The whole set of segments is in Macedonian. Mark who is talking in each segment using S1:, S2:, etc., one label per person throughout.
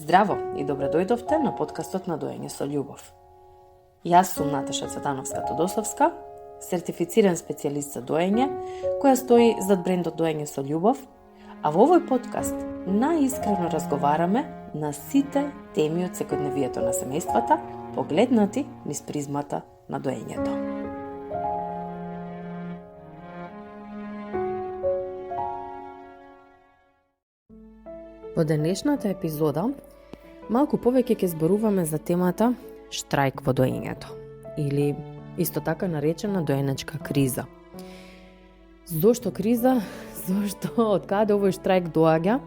S1: Здраво и добре дојдовте на подкастот на Доење со љубов. Јас сум Наташа Цветановска-Тодосовска, сертифициран специјалист за доење, која стои зад брендот Доење со љубов, а во овој подкаст најискрено разговараме на сите теми од секојдневието на семејствата, погледнати низ призмата на доењето. Во денешната епизода малку повеќе ќе зборуваме за темата штрајк во доењето или исто така наречена доенечка криза. Зошто криза? Зошто од каде овој штрајк доаѓа?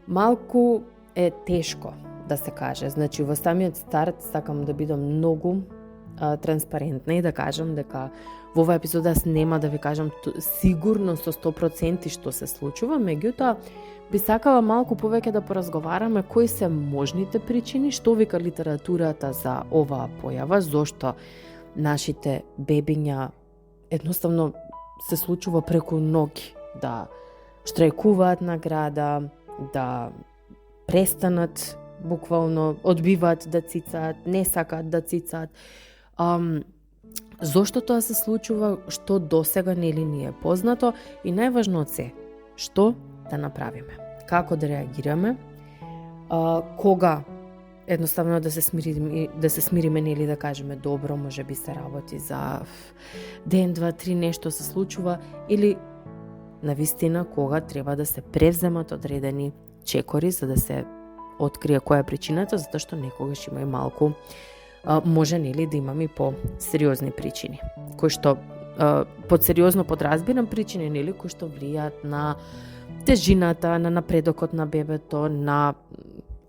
S1: Малку е тешко да се каже. Значи во самиот старт сакам да бидам многу транспарентна и да кажам дека во оваа епизода нема да ви кажам сигурно со 100% што се случува, меѓутоа би сакала малку повеќе да поразговараме кои се можните причини, што вика литературата за оваа појава, зошто нашите бебиња едноставно се случува преку ноги да штрајкуваат на града, да престанат, буквално одбиваат да цицаат, не сакаат да цицаат. Зошто тоа се случува, што досега нели ни е познато и најважно од се, што да направиме, како да реагираме, кога едноставно да се смириме нели да кажеме добро, може би се работи за ден, два, три нешто се случува или навистина кога треба да се превземат одредени чекори за да се открие која е причината, затоа што некогаш има и малку може нели да имаме и по-сериозни причини, кои што под сериозно подразбирам причини нели кои што влијаат на тежината, на напредокот на бебето, на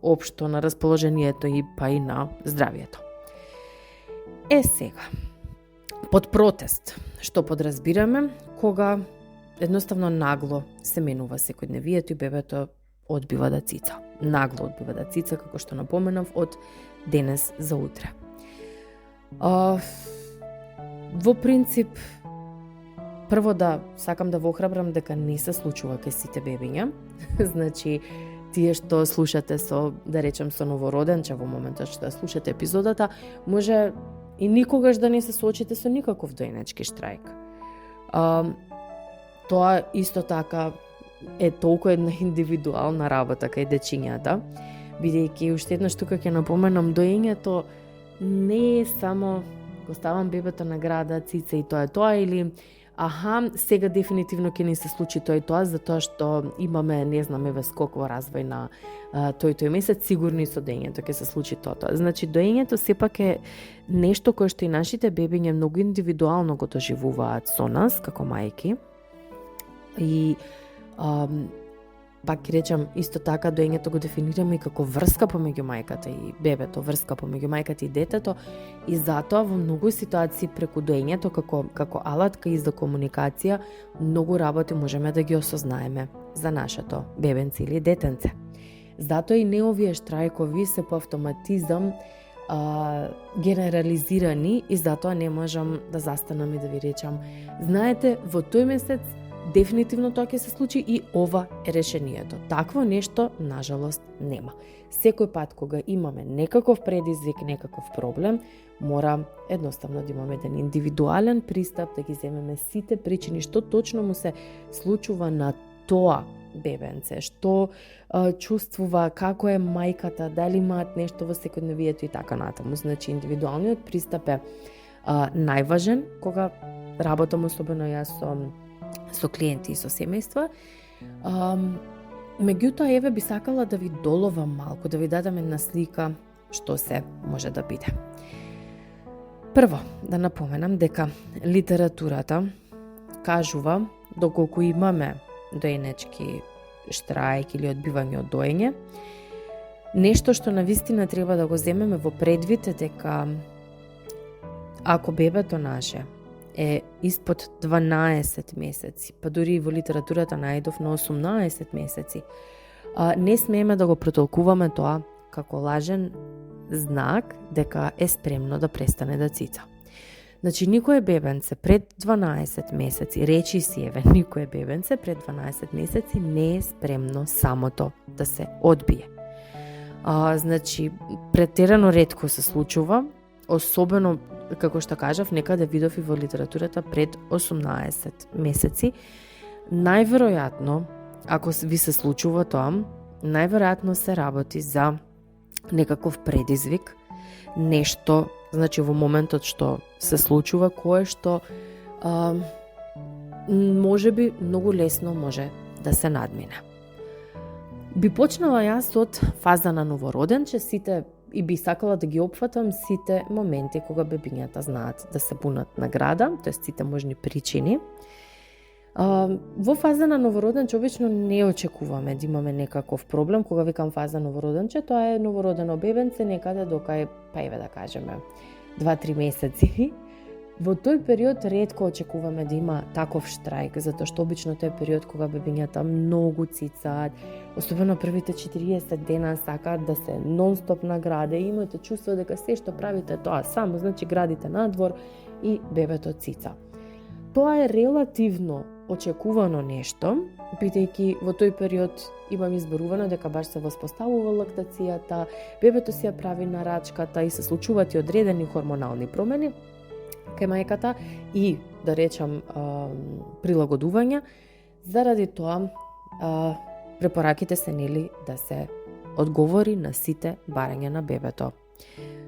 S1: општо на расположението и па и на здравието. Сега, под протест, што подразбираме кога едноставно нагло се менува секојдневието и бебето одбива да цица. Нагло одбива да цица, како што напоменав, од денес за утре. Во принцип, прво да сакам да во охрабрам дека не се случува кај сите бебиња. Значи, тие што слушате со, да речем, со новороденче во моментот што слушате епизодата, може и никогаш да не се соочите со никаков доенечки штрајк. Тоа исто така е толку една индивидуална работа кај дечињата, бидејќи уште еднаш тука ќе напоменам, доењето не е само го ставам бебето на града, цица и тоа е тоа, или сега дефинитивно ќе ни се случи тоа и тоа, затоа што имаме, не знам, скок во развој на тој месец, сигурно и со доењето ќе се случи тоа. Значи, доењето сепак е нешто кое што и нашите бебиња многу индивидуално го доживуваат со нас, како мајки. И пак ќе речам, исто така доењето го дефинираме и како врска помеѓу мајката и бебето, врска помеѓу мајката и детето, и затоа во многу ситуации преку доењето како алатка и за комуникација многу работи можеме да ги осознаеме за нашето бебенце или детенце. Затоа и не овие штрајкови се по автоматизам генерализирани и затоа не можам да застанам и да ви речам, знаете, во тој месец дефинитивно тоа ќе се случи и ова е решението. Такво нешто, нажалост, нема. Секој пат кога имаме некаков предизвик, некаков проблем, мора едноставно да имаме еден индивидуален пристап, да ги земеме сите причини што точно му се случува на тоа бебенце, што чувствува, како е мајката, дали имаат нешто во секојдневието и така натаму. Значи, индивидуалниот пристап е најважен кога работам, особено јас со клиенти и со семејства. Меѓутоа, еве би сакала да ви доловам малку, да ви дадам една слика што се може да биде. Прво, да напоменам дека литературата кажува доколку имаме доенечки штрајк или одбивање од доење, нешто што навистина треба да го земеме во предвид е дека ако бебето наше е испод 12 месеци, па дури и во литературата најдов на 18 месеци, не смееме да го протолкуваме тоа како лажен знак дека е спремно да престане да цица. Значи, никое бебенце пред 12 месеци, речи си еве, никое бебенце пред 12 месеци не е спремно самото да се одбие. Значи, претерано ретко се случува, особено, како што кажав, некаде видов и во литературата пред 18 месеци. Најверојатно, ако ви се случува тоа, најверојатно се работи за некаков предизвик, нешто, значи во моментот што се случува, кое што може би многу лесно може да се надмине. Би почнала јас од фаза на новороденче, и би сакала да ги опфатам сите моменти кога бебињата знаат да се бунат на града, т.е. сите можни причини. Во фаза на новороденче обично не очекуваме да имаме некаков проблем. Кога викам фаза новороденче, тоа е новородено бебенце некаде дока па да кажеме 2-3 месеци. Во тој период ретко очекуваме да има таков штрајк, затоа што обично тој период кога бебињата многу цицаат, особено првите 40 дена сакаат да се нон-стоп на граде и имате чувство дека се што правите тоа само, значи градите надвор и бебето цица. Тоа е релативно очекувано нешто, бидејќи во тој период имам изборувано дека баш се воспоставува лактацијата, бебето си ја прави нарачката и се случуваат и одредени хормонални промени кај мајката и, да речам, прилагодување. Заради тоа, препораките се да се одговори на сите барања на бебето,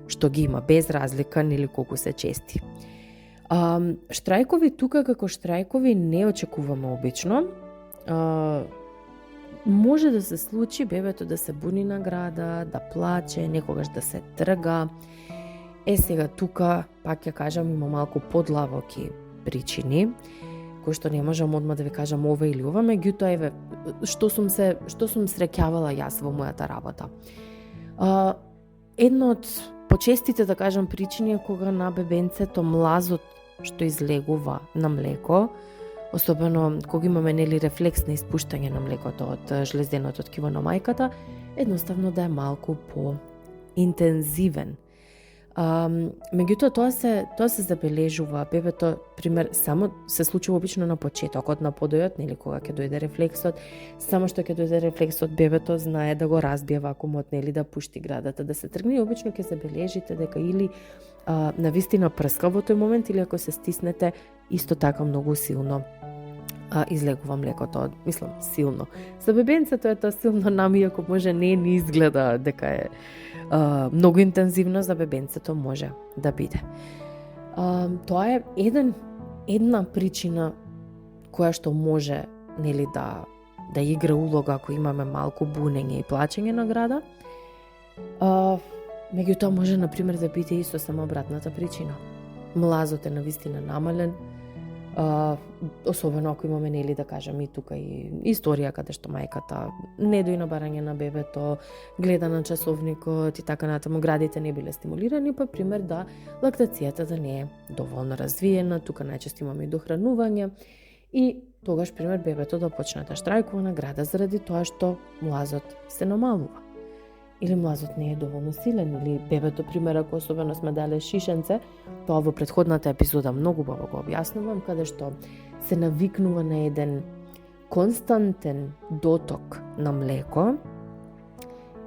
S1: што ги има без разлика колку се чести. Штрајкови тука како штрајкови не очекуваме обично. Може да се случи бебето да се буни на града, да плаче, некогаш да се трга. Сега тука, пак ја кажам, има малку подлабоки причини, кои што не можам одма да ви кажам ова или ова, меѓутоа еве што сум среќавала јас во мојата работа. Една од почестите, да кажам, причини е кога на бебенцето млазот што излегува на млеко, особено кога имаме рефлекс на испуштање на млекото од жлезденото ткиво на мајката, едноставно да е малку по-интензивен. Меѓутоа тоа се забележува. Бебето, пример, само се случува обично на почетокот на подојот, кога ќе дојде рефлексот, само што ќе дојде рефлексот, бебето знае да го разбие вакуумот, да пушти градата, да се тргне, и обично ќе забележите дека или навистина прска во тој момент, или ако се стиснете, исто така многу силно излегува млекото. Мислам, силно. За бебенцето е тоа силно, нам иако може не ни изгледа дека е многу интензивно, за бебенцето може да биде. Тоа е една причина која што може да игра улога ако имаме малку бунење и плачење на града. Меѓутоа може, например, да биде и сосема обратната причина. Млазот е навистина намален, особено ако имаме, да кажем, и тука и историја каде што мајката не дои на барање на бебето, гледа на часовникот и така натаму, градите не биле стимулирани, па пример да лактацијата да не е доволно развиена, тука најчесто имаме и дохранување и тогаш, пример, бебето да почне да штрајкува на града заради тоа што млазот се намалува. Или млазот не е доволно силен, или бебето, пример, ако особено сме дале шишенце, тоа во претходната епизода многу убаво го објаснувам, каде што се навикнува на еден константен доток на млеко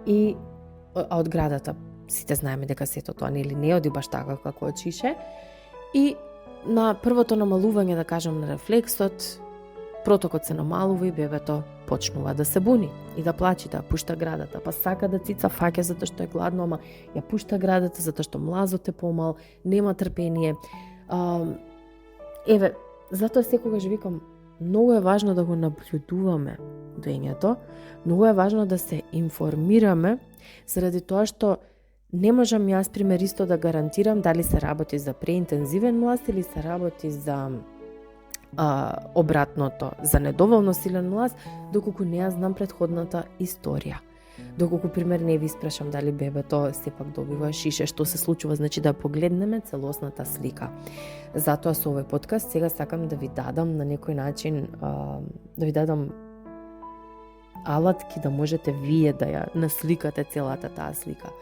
S1: и од градата сите знаеме дека сето тоа не оди баш така како од шише, и на првото намалување, да кажам, на рефлексот, протокот се намалува и бебето почнува да се буни и да плачи, да пушта градата, па сака да цица, фаќа затоа што е гладно, ама ја пушта градата затоа што млазот е помал, нема трпение. Затоа секогаш викам, многу е важно да го наблюдуваме доењето, многу е важно да се информираме, заради тоа што не можам јас, пример, исто да гарантирам дали се работи за преинтензивен млаз или се работи за обратното, за недоволно силен млаз, доколку не ја знам претходната историја. Доколку, пример, не ви испрашам дали бебето сепак добива шише, што се случува, значи да погледнеме целосната слика. Затоа со овој подкаст сега сакам да ви дадам на некој начин, да ви дадам алатки да можете вие да ја насликате целата таа слика.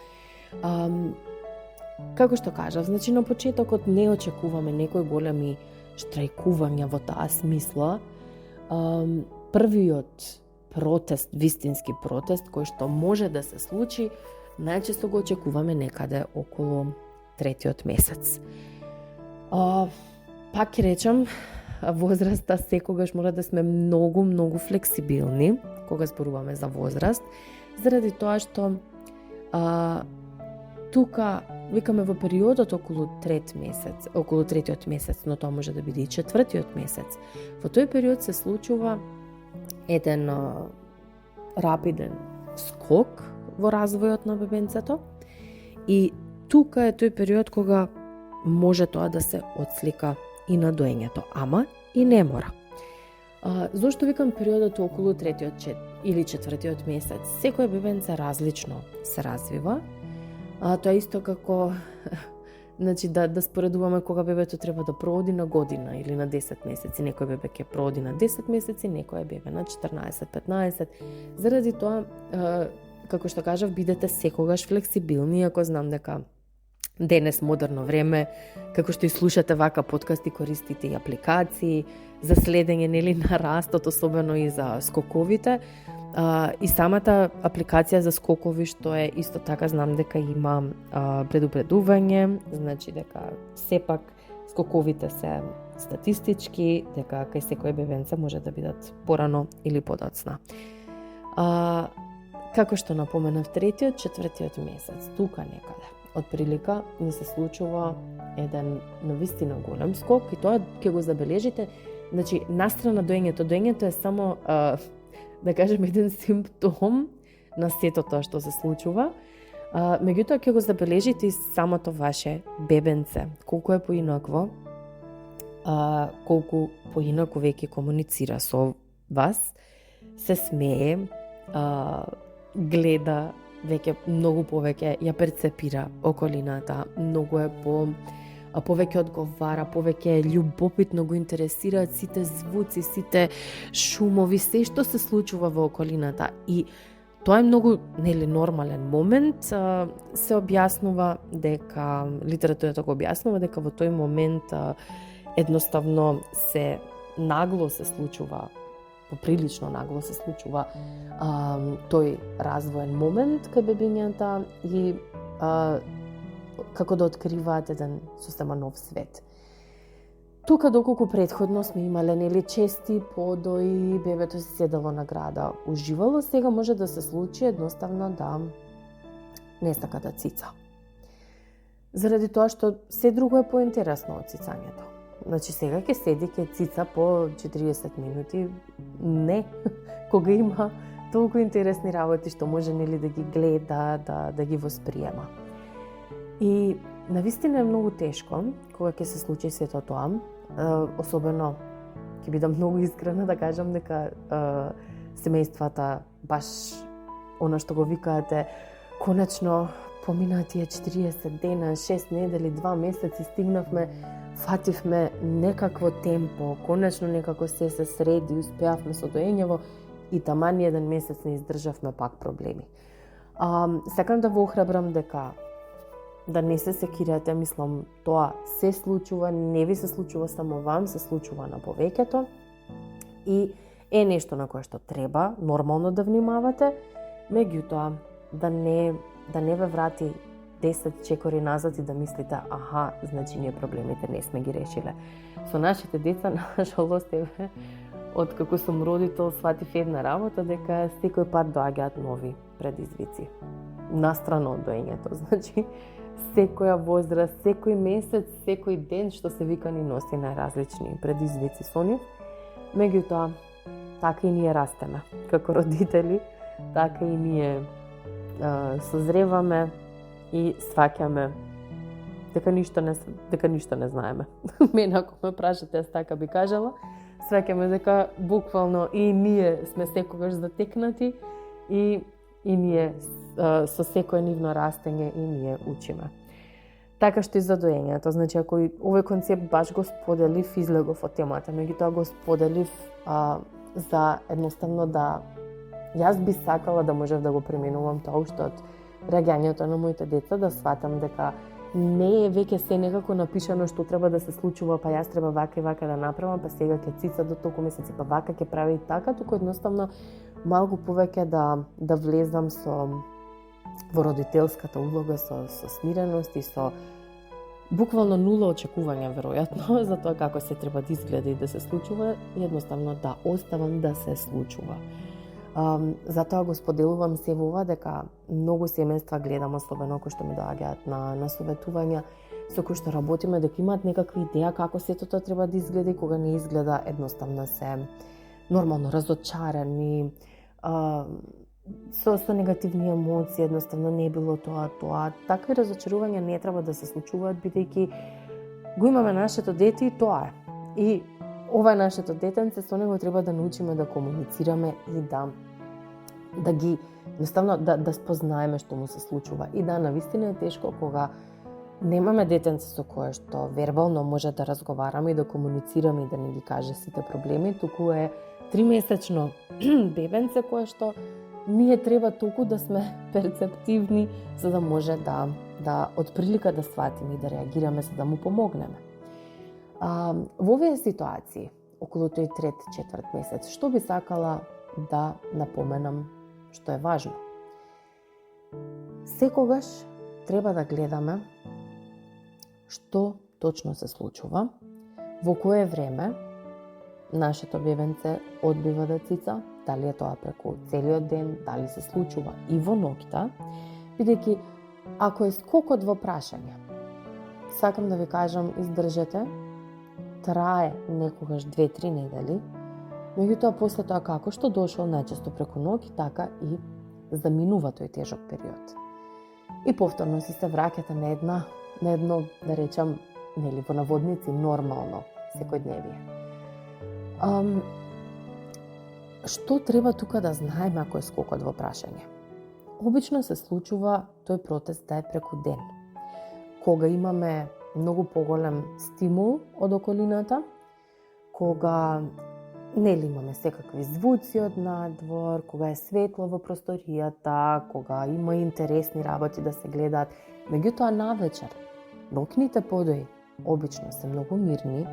S1: Како што кажав, значи на почетокот не очекуваме некои големи штрајкувања во таа смисла. Првиот протест, вистински протест, кој што може да се случи, најчесто го очекуваме некаде околу 3-тиот месец. Пак ќе речам, возраста секогаш мора да сме многу флексибилни кога зборуваме за возраст, заради тоа што тука викаме во периодот околу 3-тиот месец, но тоа може да биде и 4-тиот месец. Во тој период се случува еден рапиден скок во развојот на бебенцето и тука е тој период кога може тоа да се отслика и на доењето, ама и не мора. Зошто викам периодот околу 3-тиот или 4-тиот месец? Секој бебенце различно се развива. Тоа исто како да споредуваме кога бебето треба да проди на година или на 10 месеци. Некој бебе ќе проди на 10 месеци, некој бебе на 14-15. Заради тоа, како што кажав, бидете секогаш флексибилни, ако знам дека денес модерно време, како што и слушате вака подкасти, користите и апликации за следење на растот, особено и за скоковите. И самата апликација за скокови, што е исто така, знам дека има предупредување, значи дека сепак скоковите се статистички, дека кај секој бебенце може да бидат порано или подоцна. Како што напоменав, 3-тиот, 4-тиот месец, тука некаде, од прилика ни се случува еден навистина голем скок и тоа ќе го забележите, значи настрана доењето. Доењето е само да кажем еден симптом на сето тоа што се случува. Меѓутоа ќе го забележите и самото ваше бебенце, колку е поинакво, колку поинако веќе комуницира со вас, се смее, гледа веќе многу повеќе, ја перцепира околината, многу е повеќе одговара, повеќе е љубопитно, го интересираат сите звуци, сите шумови, се што се случува во околината. И тоа е многу нормален момент. Се објаснува дека, литературата го објаснува дека во тој момент едноставно се нагло се случува, поприлично нагло се случува тој развоен момент кај бебињата и како да откриваат еден сосема нов свет. Тука доколку предходно сме имале чести подои, бебето се седало на града, уживало, сега може да се случи едноставно да не сака да цица. Заради тоа што се друго е поинтересно од цицањето. Значи сега ќе седи, ќе цица по 40 минути, не, кога има толку интересни работи што може да ги гледа, да ги восприема. И навистина е многу тешко кога ќе се случи сето тоа, особено ќе бидам многу искрена да кажам дека семејствата баш она што го викаате, конечно помина тие 40 дена, 6 недели, 2 месеци, стигнавме, фативме некакво темпо, конечно некако се среди, успеавме со доењево и таман еден месец не издржавме пак проблеми. Сакам да во охрабрам дека да не се секирате, мислам, тоа се случува, не ви се случува само вам, се случува на повеќето и е нешто на кое што треба нормално да внимавате, меѓутоа да не ве врати 10 чекори назад и да мислите, аха, значи ние проблемите не сме ги решиле. Со нашите деца, на жалост, од како сум родител, сватив една работа дека секој пат доаѓаат нови предизвици. Настрано од доењето, значи секоја возраст, секој месец, секој ден што се вика ни носи најразлични предизвици со нив. Меѓутоа, така и ние растеме како родители, така и ние созреваме и сваќаме дека ништо не знаеме. Мене ако ме прашате, јас така би кажала, сваќаме дека буквално и ние сме секогаш затекнати и ние со секое нивно растење и ние учиме. Така што и за доењето, значи ако овој концепт баш го споделив, излегов од темата, меѓутоа го споделив за едноставно да јас би сакала да можев да го применувам тоа уште од раѓањето на моите деца, да сватам дека не е веќе се некако напишано што треба да се случува, па јас треба вака и вака да направам, па сега ќе цица до толку месеци, па вака ќе прави и така, туку едноставно малку повеќе да влезам во родителската улога со смиреност и со буквално нула очекувања веројатно за тоа како се треба да изгледа и да се случува, едноставно да оставам да се случува. Затоа го споделувам се во ова дека многу семејства гледам, особено кои што ми доаѓаат на советувања, со кои што работиме, дека имаат некаква идеја како сето тоа треба да изгледа и кога не изгледа, едноставно се нормално разочарани, со негативни емоции, едноставно не било тоа. Такви разочарувања не треба да се случуваат, бидејќи го имаме нашето дете и тоа е. И ова е нашето детенце, со него треба да научиме да комуницираме и да ги едноставно да спознаеме што му се случува. И да, навистина е тешко кога немаме детенце со кое што вербално може да разговараме и да комуницираме и да не ги каже сите проблеми, туку е 3-месечно бебенце кое што ние треба толку да сме перцептивни за да може да од прилика да сватиме и да реагираме за да му помогнеме. Во овие ситуации, околу тој 3-4 месец, што би сакала да напоменам што е важно? Секогаш треба да гледаме што точно се случува, во кое време нашето бебенце одбива да цица, дали е тоа преку целиот ден, дали се случува и во ноќта, бидејќи ако е скокот во прашање, сакам да ви кажам, издржете, трае некогаш 2-3 недели, меѓутоа после тоа како што дошол најчесто преку ноќ, така и заминува тој тежок период. И повторно си се враќате на едно, да речам, нели во наводници, нормално секојдневие. Што треба тука да знаеме ако е скокот во прашање? Обично се случува тој протест да е преку ден, кога имаме многу поголем стимул од околината, кога нели имаме секакви звуци од надвор, кога е светло во просторијата, кога има интересни работи да се гледаат. Меѓутоа навечер, ноќните подои обично се многу мирни,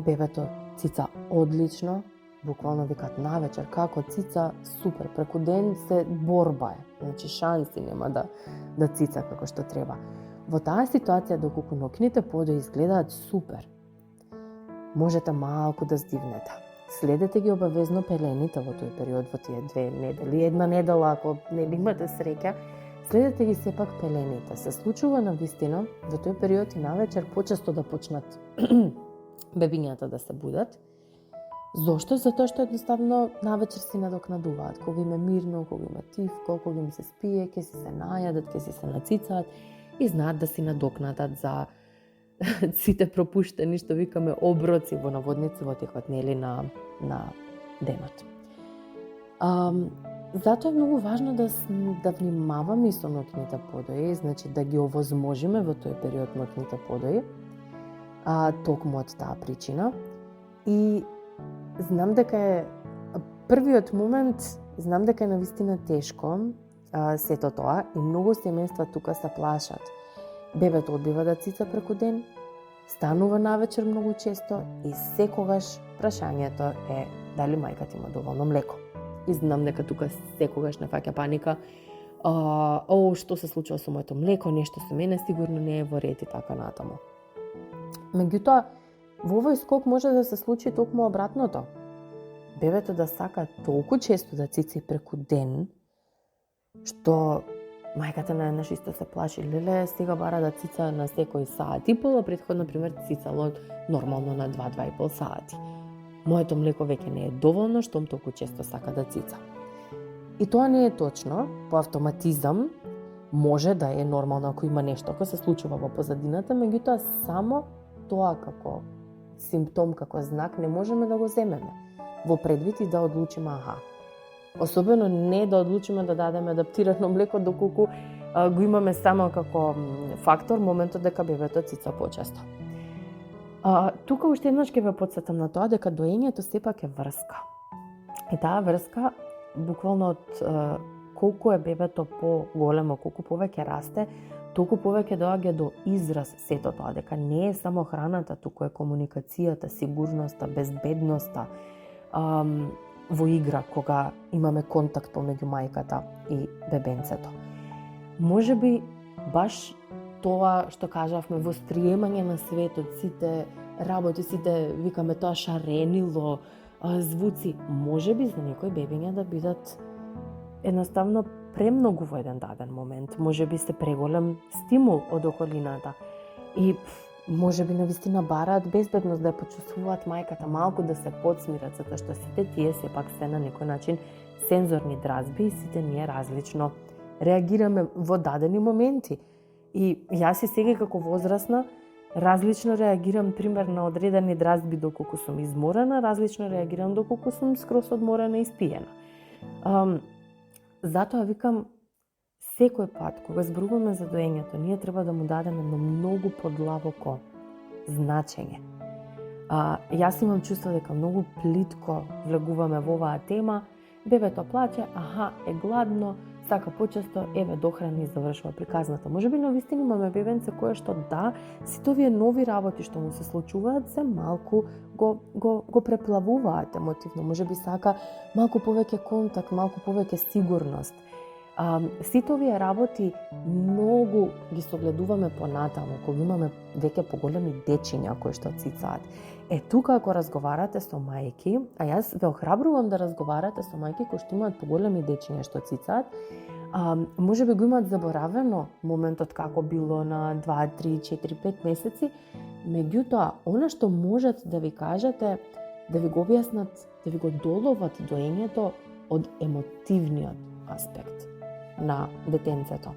S1: бебето цица одлично, буквално викат навечер како цица супер, преку ден се борба е, значи шанси нема да цица како што треба. Во таа ситуација, доколку ноќните подои изгледаат супер, можете малку да здивнете. Следете ги обавезно пелените во тој период, во тие 2 недели. Една недела, ако не имате среќа, следете ги сепак пелените. Се случува навистина во тој период и навечер почесто да почнат бебињата да се будат. Зошто? Затоа што едноставно навечер си надокнадуваат. Кога им е мирно, кога им е тивко, кога им се спие, ќе си се најадат, ќе си се нацицаат и знаат да си надокнадат за сите пропуштени, што викаме, оброци во наводници во текот нели на денот. Затоа е многу важно да внимаваме и со ноќните подои, значи да ги овозможиме во тој период ноќните подои, токму од таа причина. И знам дека е првиот момент, знам дека е навистина тешко сето тоа и многу семејства тука се плашат. Бебето одбива да цица преку ден, станува навечер многу често и секогаш прашањето е дали мајката има доволно млеко. И знам дека тука секогаш не фаќа паника. Што се случува со моето млеко, нешто со мене сигурно не е во ред и така натаму. Меѓутоа, во овој скок може да се случи токму обратното. Бебето да сака толку често да цица преку ден, што мајката наеднаш исто се плаши, леле, сега бара да цица на секој саат и пол, а претходно, пример, цицало нормално на 2-2,5 саати. Моето млеко веќе не е доволно, штом толку често сака да цица. И тоа не е точно, по автоматизам може да е нормално ако има нешто, ако се случува во позадината, меѓутоа само тоа како симптом, како знак, не можеме да го земеме во предвид и да одлучиме особено не да одлучиме да дадеме адаптирано млеко доколку го имаме само како фактор моментот дека бебето цица почесто. Тука уште еднаш ќе ве потсетам на тоа дека доењето сепак е врска. И таа врска буквално од колку е бебето по-големо, колку повеќе расте, толку повеќе доаѓа до израз сето тоа, дека не е само храната, туку е комуникацијата, сигурноста, безбедноста, во игра кога имаме контакт помеѓу мајката и бебенцето. Можеби баш тоа што кажавме, восприемање на светот, сите работи, сите викаме тоа шаренило, звуци, можеби за некои бебиња да бидат едноставно премногу во еден даден момент, можеби се преголем стимул од околината и можеби навистина бараат безбедност да ја почувствуваат мајката, малку да се подсмират, затоа што сите тие сепак се на некој начин сензорни дразби и сите ние различно реагираме во дадени моменти. И јас и сега како возрасна различно реагирам, пример, на одредени дразби доколку сум изморена, различно реагирам доколку сум скроз одморена и спиена. Затоа викам, секој пат кога зборуваме за доењето, ние треба да му дадеме едно многу подлабоко значење. Јас имам чувство дека многу плитко влегуваме во оваа тема. Бебето плаче, е гладно, сака почесто, еве дохрани и завршува приказната. Можеби навистина имаме бебенце кое што сите овие нови работи што му се случуваат се малку го преплавуваат емотивно. Можеби сака малку повеќе контакт, малку повеќе сигурност. Сите овие работи многу ги согледуваме понатаму, кога имаме веќе поголеми дечиња кои што цицаат. Тука ако разговарате со мајки, а јас ве охрабрувам да разговарате со мајки кои што имаат поголеми дечиња што цицаат, можеби го имаат заборавено моментот како било на 2, 3, 4, 5 месеци, меѓутоа, она што можат да ви кажете, да ви го објаснат, да ви го доловат доењето од емотивниот аспект на детенцето.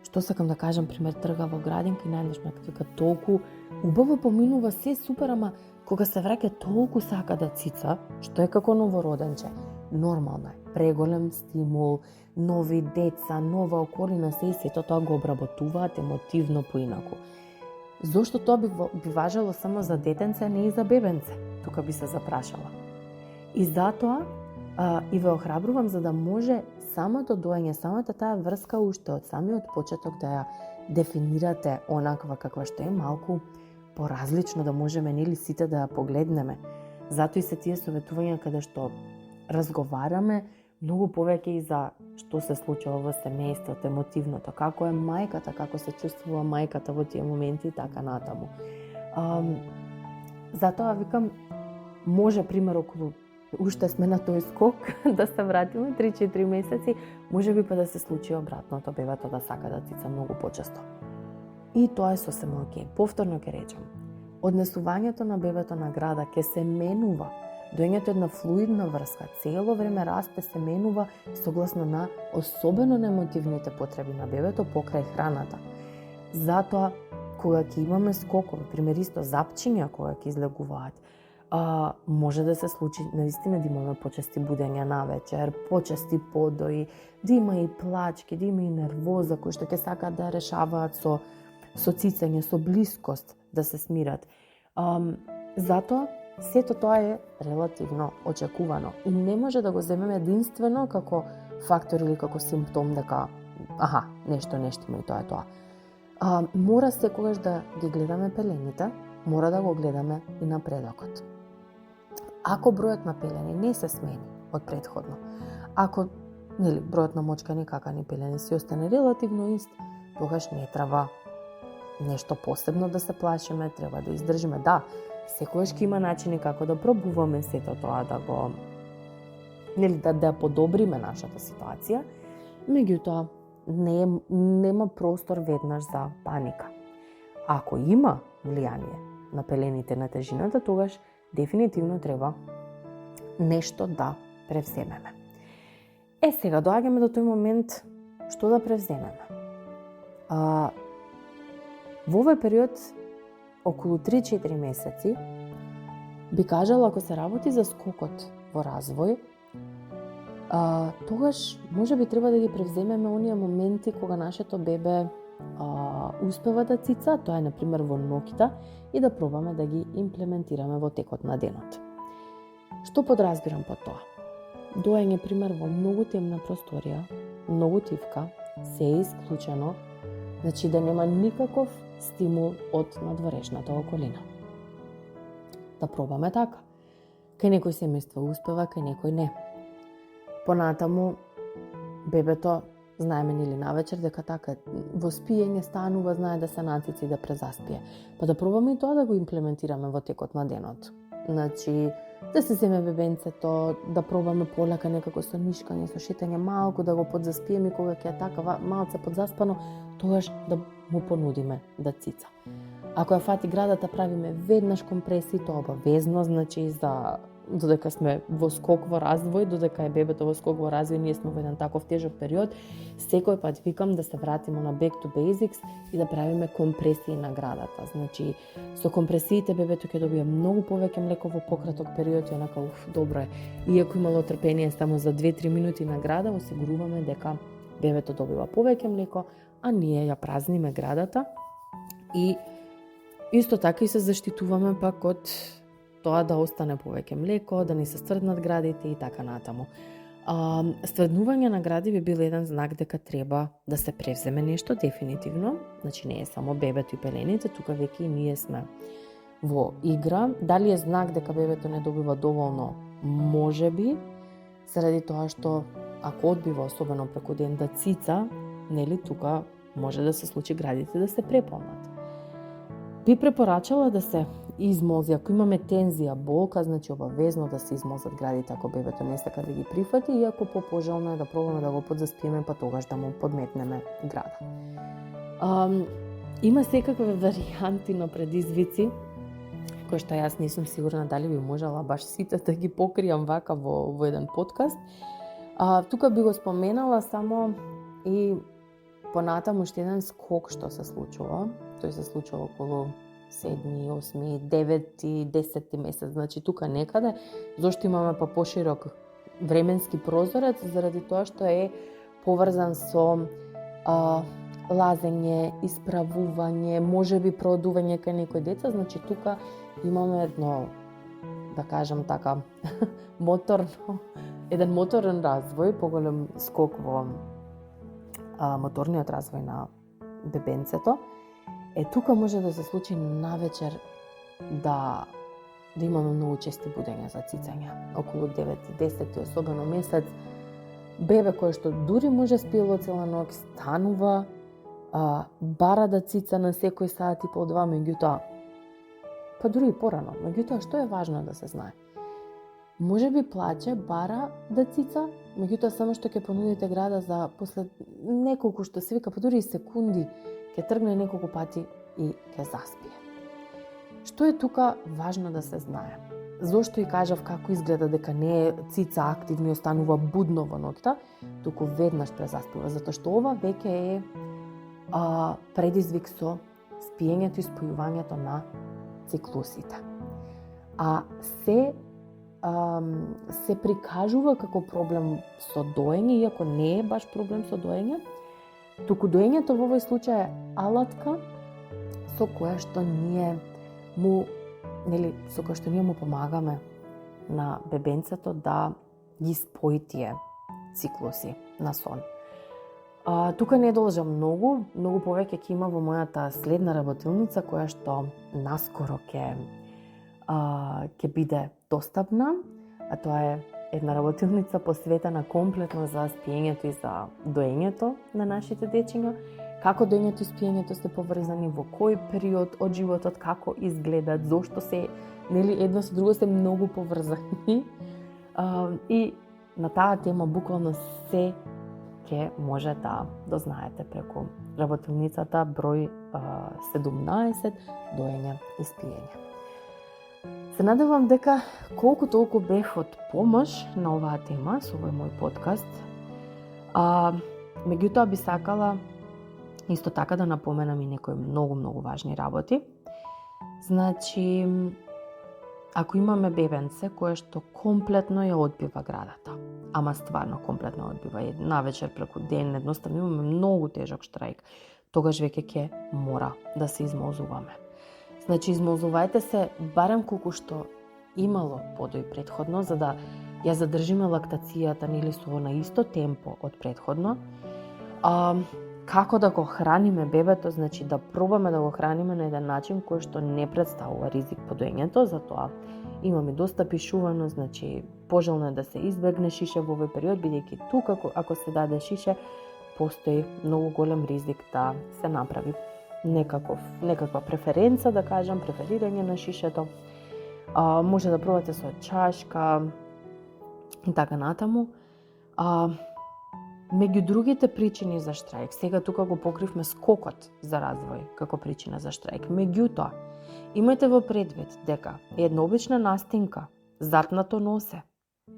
S1: Што сакам да кажам, пример, трга во градинка и најдеш ме дека толку убаво поминува, се супер, ама кога се враќа толку сака да цица, што е како новороденче. Нормално е, преголем стимул, нови деца, нова околина, се и сето тоа го обработуваат емотивно поинаку. Зошто тоа би важело само за детенце, а не и за бебенце? Тука би се запрашала. И затоа и ве охрабрувам за да може самото доење, самата таа врска уште од самиот почеток да ја дефинирате онаква каква што е, малку поразлично да можеме нели сите да ја погледнеме. Затоа и се тие советувања каде што разговараме многу повеќе и за што се случува во семејството, емотивното, како е мајката, како се чувствува мајката во тие моменти и така натаму. Затоа викам, може пример околу уште сме на тој скок да се вратиме 3-4 месеци, може би па да се случи обратното, бебето да сака да цица многу почесто. И тоа е сосем окей. Повторно ќе речам, однесувањето на бебето на града ќе се менува. Доењето е една флуидна врска, цело време расте, се менува согласно на особено на емотивните потреби на бебето покрај храната. Затоа, кога ќе имаме скокови, пример исто запчиња кога ќе излегуваат, може да се случи наистина да имаме почести будења навечер, почести подои, да има и плачки, да има и нервоза кои што ќе сакаат да решаваат со цицање, со блискост да се смират. Затоа сето тоа е релативно очекувано и не може да го земеме единствено како фактор или како симптом дека нешто има и тоа е тоа. Мора секогаш да ги гледаме пелените, мора да го гледаме и напредокот. Ако бројот на пелени не се смени од претходно, ако бројот на мочкани, какани пелени си остане релативно ист, тогаш не треба нешто посебно да се плашиме, треба да издржиме. Да, секогаш ќе има начини како да пробуваме сето тоа, да го да подобриме нашата ситуација, меѓутоа нема простор веднаш за паника. Ако има влијание на пелените на тежината, тогаш дефинитивно треба нешто да превземеме. Сега доаѓаме до тој момент што да превземеме. Во овој период, околу 3-4 месеци, би кажала, ако се работи за скокот во развој, тогаш може би треба да ги превземеме оние моменти кога нашето бебе успева да цица, тоа е например во ноќта, и да пробаме да ги имплементираме во текот на денот. Што подразбирам под тоа? Доење пример во многу темна просторија, многу тивка, се е исклучено, значи да нема никаков стимул од надворешната околина. Да пробаме така. Кај некој семејства успева, кај некој не. Понатаму, бебето, знаеме нели навечер, дека така во спиење станува, знае да се нацици и да презаспие. Па да пробаме и тоа да го имплементираме во текот на денот. Значи, да се земе бебенцето, да пробаме полека некако со нишкање, со шетање малку, да го подзаспиеме и кога ќе е така малце подзаспано, тогаш да му понудиме да цица. Ако ја фати градата, правиме веднаш компреси, тоа обавезно, значи за додека сме во скок во развој, додека е бебето во скок во развој, ние сме во еден таков тежок период, секој пат викам да се вратиме на back to basics и да правиме компресии на градата. Значи, со компресиите бебето ќе добие многу повеќе млеко во пократок период и онака, добро е. Иако имало трпение само за 2-3 минути на града, осигуруваме дека бебето добива повеќе млеко, а ние ја празниме градата и исто така и се заштитуваме пак од тоа да остане повеќе млеко, да ни се стврднат градите и така натаму. Стврднување на гради би бил еден знак дека треба да се превземе нешто дефинитивно. Значи не е само бебето и пелените, тука веќе и ние сме во игра. Дали е знак дека бебето не добива доволно? Можеби, заради тоа што ако одбива особено преку ден да цица, нели тука може да се случи градите да се преполнат. Би препорачала да се измолзи, ако имаме тензија, болка, значи обавезно да се измолзат градите ако бебето не сака да ги прифати, и ако попожелно е да пробаме да го подзаспиеме, па тогаш да му подметнеме града. Има секакви варијанти на предизвици, кои што јас не сум сигурна дали би можела баш сите да ги покријам вака во еден подкаст. Тука би го споменала само и понатаму уште еден скок што се случува. Тој се случува околу 7, 8, 9 и 10 месец. Значи тука некаде, зашто имаме па поширок временски прозорец, заради тоа што е поврзан со лазење, исправување, можеби проодување кај некои деца. Значи тука имаме едно, да кажам така, еден моторен развој, поголем скок во моторниот развој на бебенцето. Тука може да се случи навечер да имаме многу чести будења за цицање. Околу 9 и 10 и особено месец. Бебе кое што дури може спиело цела ноќ, станува, бара да цица на секој сат и по 2, меѓутоа, па дури и порано. Меѓутоа, што е важно да се знае? Може би плаче, бара да цица, меѓутоа само што ќе понудите града за после неколку, што се вика, па дури и секунди, ќе тргне неколку пати и ќе заспие. Што е тука важно да се знае? Зошто и кажав како изгледа дека не е цица активно и останува будно во ноќта, туку веднаш презаспива, затоа што ова веќе е предизвик со спиењето и спојувањето на циклусите. Се прикажува како проблем со доење, иако не е баш проблем со доење, туку доењето во овој случај е алатка со која што ние му помагаме на бебенцето да ги спои тие циклуси на сон. Тука не должам многу повеќе ќе има во мојата следна работилница, која што наскоро ќе биде достапна, а тоа е една работилница посветена комплетно за спиењето и за доењето на нашите дечиња, како доењето и спиењето се поврзани, во кој период од животот, како изгледат, зошто се, едно со друго се многу поврзани. И на таа тема буквално се ќе може да дознаете преку работилницата број 17 доење и спиење. Се надевам дека колку толку бев од помош на оваа тема со овој мој подкаст. Меѓутоа би сакала исто така да напоменам и некои многу важни работи. Значи, ако имаме бебенце кое што комплетно ја одбива градата, ама стварно комплетно одбива, навечер преку ден, едноставно имаме многу тежок штрајк, тогаш веќе ќе мора да се измолзуваме. Значи, измолзувајте се барем колку што имало подој претходно, за да ја задржиме лактацијата со на исто темпо од претходно. како да го храниме бебето, значи да пробаме да го храниме на еден начин кој што не представува ризик по доењето, затоа имаме доста пишувано, значи пожелно е да се избегне шише во овој период, бидејќи тука ако се даде шише, постои многу голем ризик да се направи некаква преференца, да кажам, преферирање на шишето. Може да пробате со чашка и така натаму. Меѓу другите причини за штрајк, сега тука го покривме скокот за развој како причина за штрајк. Меѓутоа, имајте во предвид дека една обична настинка, затнато носе,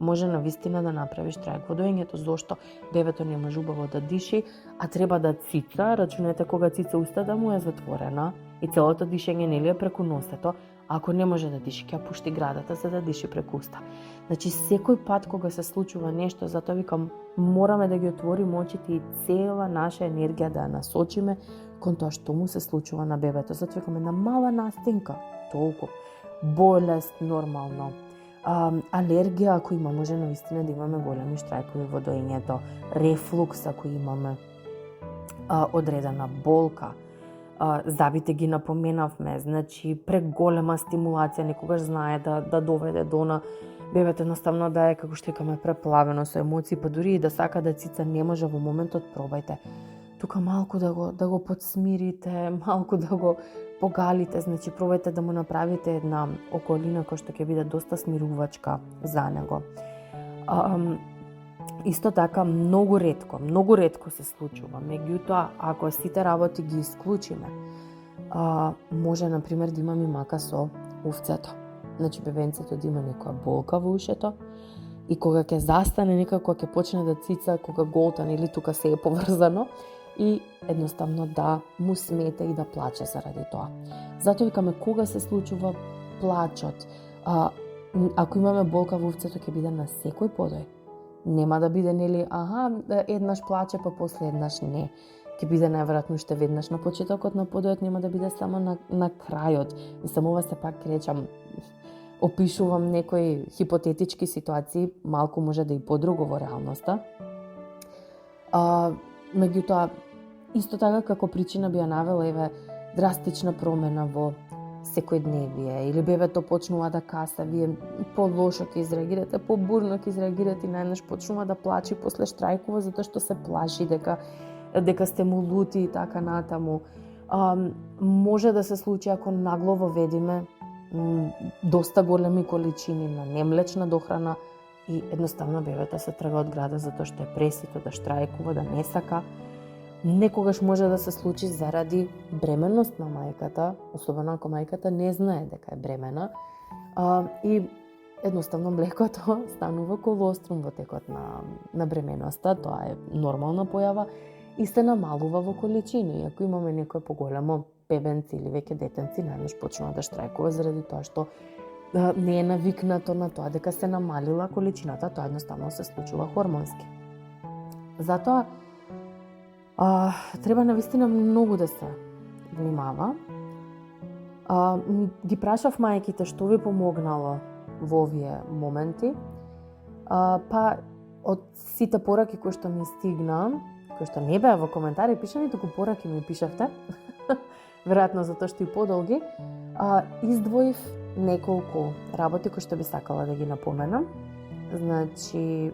S1: може навистина да направи штрајк во доењето. Зошто? Бебето не може убаво да диши, а треба да цица. Рачунете кога цица устата му е затворена и целото дишење нели е преку носето. Ако не може да диши, ќе пушти градата за да диши преку уста. Значи, секој пат кога се случува нешто, затоа викам, мораме да ги отвориме очите и цела наша енергија да ја насочиме кон тоа што му се случува на бебето. Затоа викам, една мала настинка, толку, болест нормално, алергија ако има, може навистина да имаме големи штрајкови во доењето, рефлукс ако имаме, одредена болка, забите ги напоменавме, значи преголема стимулација некогаш знае да доведе до на бебето едноставно да е, како што викаме, преплавено со емоции, па дури и да сака да цица не може во моментот, пробајте тука малку да го подсмирите, малку да го погалите, значи пробајте да му направите една околина која што ќе биде доста смирувачка за него. Исто така, многу ретко се случува. Меѓутоа, ако сите работи ги исклучиме, може, например, да има мимака со увцето. Значи, бебенцето да има некоја болка во ушето и кога ќе застане некако, ќе почне да цица, кога голтан или тука се е поврзано и едноставно да му смета и да плаче заради тоа. Затоа викаме, кога се случува плачот, ако имаме болка во увцето, ќе биде на секој подој. Нема да биде, нели, еднаш плаче, па после еднаш не. Ќе биде најверојатно уште веднаш на почетокот на подојот, нема да биде само на крајот. И само ова се пак речам, опишувам некои хипотетички ситуации, малку може да и подруго во реалноста. Меѓутоа, исто така како причина би ја навела, еве, драстична промена во секојдневие, или бебето почнува да каса, вие по-лошо ќе изреагирате, по-бурно ќе изреагирате и најнаш почнува да плачи после штрајкува затоа што се плаши дека сте му лути и така натаму. Може да се случи ако нагло воведиме доста големи количини на немлечна дохрана и едноставно бебето се трга од града затоа што е пресито да штрајкува, да не сака. Некогаш може да се случи заради бременност на мајката, особено ако мајката не знае дека е бремена, и едноставно млекото станува колострум во текот на бременоста, тоа е нормална појава и се намалува во количина. И ако имаме некој поголемо бебенци или веќе детенци, најнаш почнува да штрајкува заради тоа што не е навикнато на тоа дека се намалила количината, тоа едноставно се случува хормонски. Затоа треба навистина многу да се внимава. Ги прашав мајките што ви помогнало во овие моменти. Па од сите пораки кои што ми стигна, кои што не беа во коментари пишани, туку пораки ми пишавте, веројатно затоа што и подолги, издвоив неколку работи кои што би сакала да ги напоменам. Значи,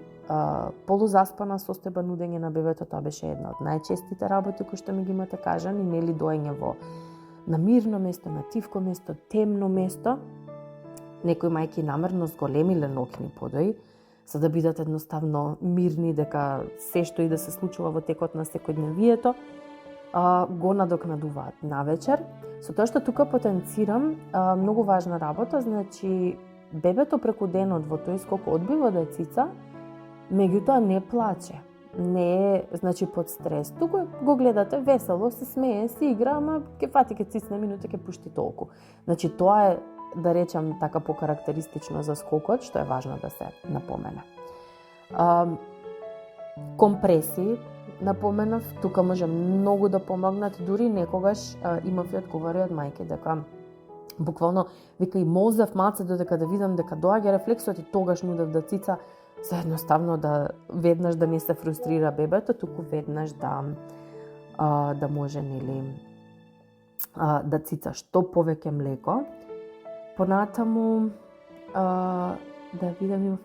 S1: полузаспана состојба, нудење на бебето, тоа беше една од најчестите работи кои што ми ги имате кажани, нели доење на мирно место, на тивко место, темно место. Некои мајки намерно зголемиле ноќни подои, за да бидат едноставно мирни дека се што и да се случува во текот на секојдневието, го надокнадуваат навечер. Со тоа што тука потенцирам многу важна работа, значи бебето преку денот во тој скок одбива да цица, меѓутоа не плаче, не е, значи, под стрес. Туку го гледате весело, се смее, се игра, ама ќе фати, ќе цицне минута, ќе пушти толку. Значи, тоа е, да речам, така покарактеристично за скокот, што е важно да се напомене. Компресии, напоменав, тука може многу да помогнат, дури некогаш имав и одговори од мајки дека буквално, вика, и молзев малце додека да видам дека доаѓа рефлексот и тогаш нудев да цица, за едноставно да веднаш да не се фрустрира бебето, туку веднаш да може да цица што повеќе млеко. Понатаму да видам,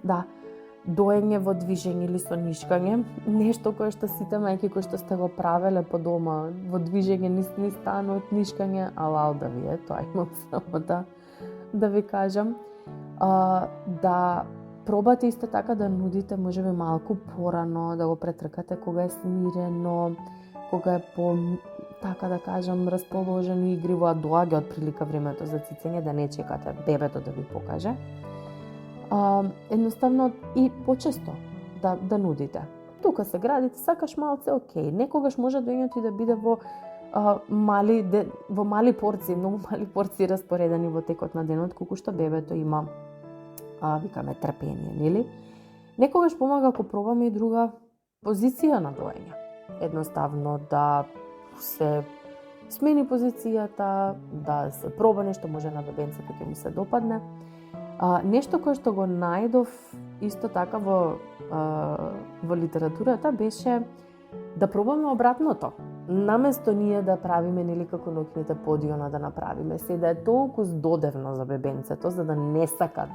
S1: доење во движење или со нишкање, нешто кое што сите мајки кои што сте го правеле по дома, во движење ни станот, нишкање, алал да ви е, тоа имам само да ви кажам. Да пробате исто така да нудите можеби малку порано, да го претркате кога е смирено, кога е по, така да кажам, расположено и игриво, а доаѓа од прилика времето за цицење, да не чекате бебето да ви покаже. Едноставно и почесто да нудите. Тука се градите, сакаш малце, окей. Некогаш може доењето и да биде во мали порции, многу мали порции распоредени во текот на денот, колку што бебето има, викаме, трпение, нели? Некогаш помага ако пробаме и друга позиција на доење. Едноставно да се смени позицијата, да се проба нешто, може на бебенцето ќе му се допадне. Нешто кое што го најдов исто така во литературата беше да пробаме обратното. Наместо ние да правиме нели како ноќните подиона да направиме, се да е толку здодевно за бебенцето, за да не сака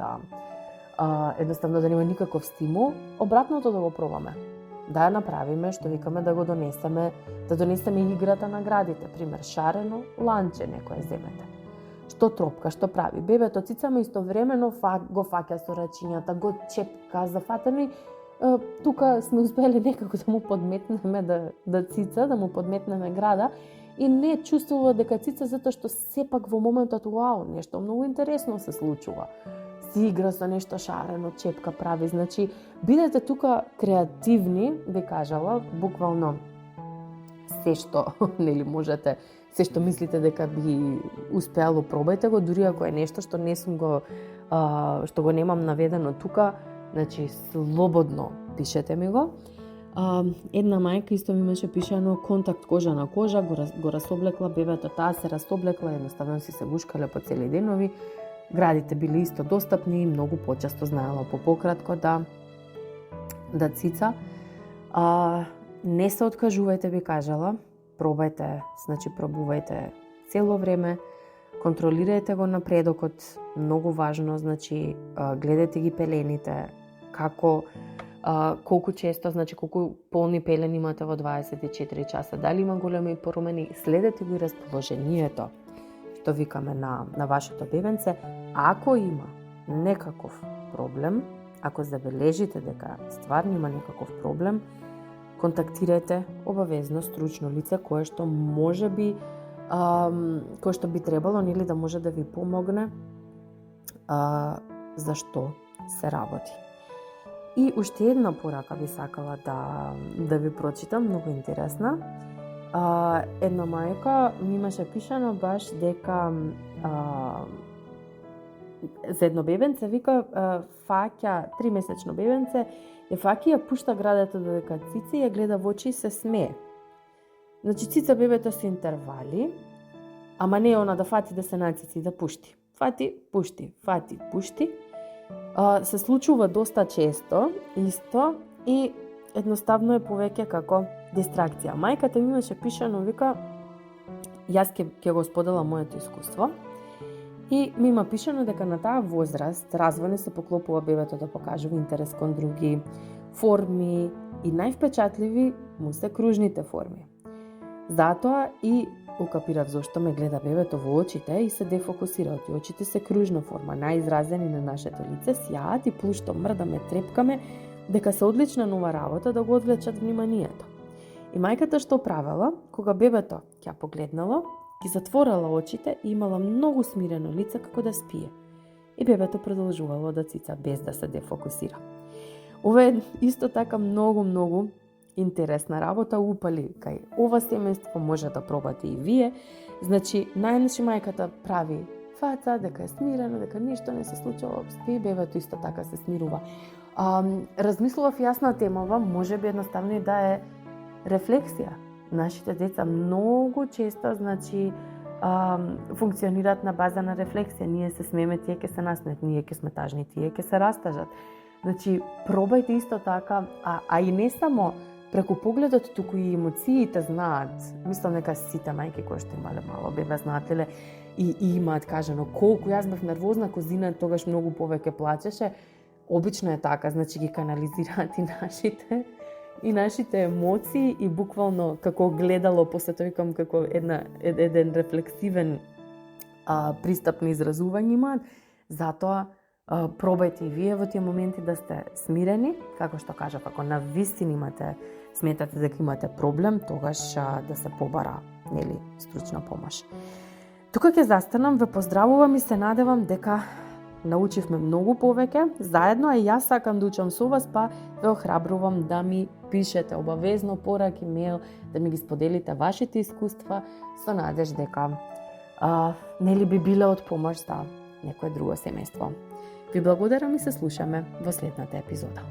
S1: едноставно да нема никаков стимул, обратното да го пробаме. Да ја направиме, што викаме да го донесеме играта на градите, пример шарено ланче некое земете. Што тропка, што прави. Бебето цицаме истовремено го фаќа со рачињата, го чепка, зафатено и тука сме успели некако да му подметнеме да цица, да му подметнеме града и не чувствува дека цица затоа што сепак во моментот нешто многу интересно се случува. Си игра со нешто шарено, чепка прави, значи бидете тука креативни, би кажала, буквално се што нели можете, се што мислите дека би успеало, пробајте го, дури ако е нешто што не сум го што го немам наведено тука, значи слободно пишете ми го. Една мајка исто ми имаше пишано контакт кожа на кожа, го расоблекла бебето, таа се расоблекла, едноставно си се гушкале по цели денови. Градите били исто достапни, многу почесто знаела по пократко да цица. Не се откажувајте, би кажала. Пробајте, значи пробувајте цело време, контролирајте го напредокот, многу важно, значи гледајте ги пелените, колку често, значи колку полни пелени имате во 24 часа, дали има големи промени, следете го и расположението, што викаме на вашето бебенце. Ако има некаков проблем, ако забележите дека стварно има некаков проблем, контактирајте обавезно стручно лице кое што може би кое што би требало нели да може да ви помогне за што се работи. И уште една порака би сакала да ви прочитам, многу интересна. Една мајка ми имаше пишано баш дека за едно бебенце, вика, фаќа 3-месечно бебенце, ја пушта градето додека цица и ја гледа во очи и се смее. Значи цица бебето се интервали, ама не она да фати да се нацици и да пушти. Фати, пушти, фати, пушти. Се случува доста често, исто, и едноставно е повеќе како дистракција. Мајката ми имаше пишано, вика, јас ќе го споделам моето искуство, и ми има пишано дека на таа возраст развоне се поклопува бебето да покажува интерес кон други форми и највпечатливи му се кружните форми. Затоа и укапирав зошто ме гледа бебето во очите и се дефокусира. Оти очите се кружна форма, најизразени на нашето лице, сјаат и плушто мрдаме, трепкаме, дека се одлична нова работа да го одвлечат вниманието. И мајката што правела, кога бебето ќе погледнало, ги затворила очите и имала многу смирено лице како да спие. И бебето продолжувало да цица без да се дефокусира. Ова е исто така многу интересна работа, упали кај ова семејство, може да пробате и вие. Значи, најнаши мајката прави фаца, дека е смирено, дека ништо не се случува, спи, бебето исто така се смирува. Размислував јас на темава, може би едноставно и да е рефлексија. Нашите деца многу често, значи, функционираат на база на рефлексија. Ние се смееме, тие ќе се насмеат, ние ќе сме тажни, тие ќе се растажат. Значи, пробајте исто така, а и не само преку погледот, туку и емоциите знаат. Мислам дека сите мајки кои што имале мало бебе знаателе и имаат кажано колку јас бев нервозна, козина тогаш многу повеќе плачеше. Обично е така, значи ги канализираат и нашите емоции и буквално како гледало, после тоа викам како еден рефлексивен пристап на изразување имаат. Затоа пробајте и вие во тие моменти да сте смирени, како што кажав, ако навистина сметате дека имате проблем, тогаш да се побара, стручна помош. Тука ќе застанам, ве поздравувам и се надевам дека научивме многу повеќе. Заедно, јас сакам да учам со вас, па ве охрабрувам да ми пишете обавезно пораки, мејл, да ми ги споделите вашите искуства со надеж дека би биле од помош за некое друго семејство. Ви благодарам и се слушаме во следната епизода.